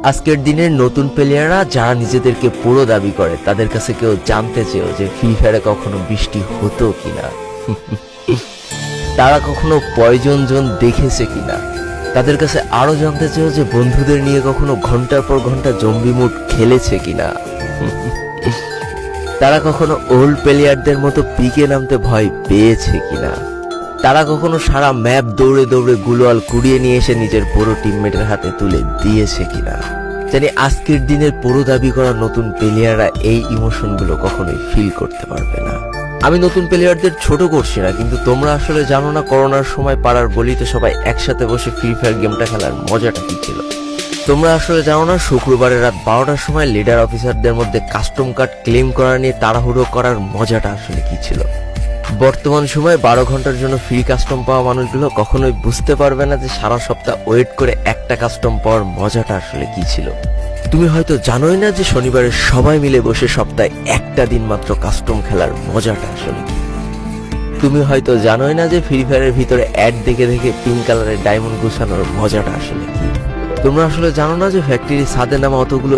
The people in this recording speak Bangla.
আজকের দিনের নতুন প্লেয়াররা যারা নিজেদেরকে পুরো দাবি করে তাদের কাছে কেউ জানতে চেয়েও যে ফ্রি ফায়ারে কখনো বৃষ্টি হতো কিনা, তারা কখনো পয়জন জোন দেখেছে কিনা, তাদের কাছে আরো জানতে চেয়েও যে বন্ধুদের নিয়ে কখনো ঘন্টার পর ঘন্টা জম্বি মুড খেলেছে কিনা, তারা কখনো ওল্ড প্লেয়ারদের মতো পিকে নামতে ভয় পেয়েছে কিনা, তারা কখনো সারা ম্যাপ দৌড়ে দৌড়ে গুলোয়াল কুড়িয়ে নিয়ে এসে নিজের পুরো টিমমেটের হাতে তুলে দিয়েছে কিনা। জানি আজকের দিনের পুরো দাবি করা নতুন প্লেয়াররা এই ইমোশনগুলো কখনোই ফিল করতে পারবে না। আমি নতুন প্লেয়ারদের ছোট করছি না, কিন্তু তোমরা আসলে জানো না করোনার সময় পাড়ার গলিতে সবাই একসাথে বসে ফ্রি ফায়ার গেমটা খেলার মজাটা কি ছিল। তোমরা আসলে জানো না শুক্রবারের রাত 12টার সময় লিডার অফিসারদের মধ্যে কাস্টম কার্ড ক্লেম করা নিয়ে তাড়াহুড়ো করার মজাটা আসলে কি ছিল। বর্তমান সময়ে 12 ঘন্টার জন্য ফ্রি কাস্টম পাওয়া মানুষগুলো কখনোই বুঝতে পারবে না যে সারা সপ্তাহ ওয়েট করে একটা কাস্টম পাওয়ার মজাটা আসলে কি ছিল। তুমি হয়তো জানোই না যে শনিবারে সবাই মিলে বসে সপ্তাহে একটা দিন মাত্র কাস্টম খেলার মজাটা আসলে কি। তুমি হয়তো জানোই না যে ফ্রি ফায়ারের ভিতরে অ্যাড দেখে দেখে পিঙ্ক কালারের ডায়মন্ড গুছানোর মজাটা আসলে কি। তোমরা আসলে জানো না যে ফ্যাক্টরি ছাদে নামা অতগুলো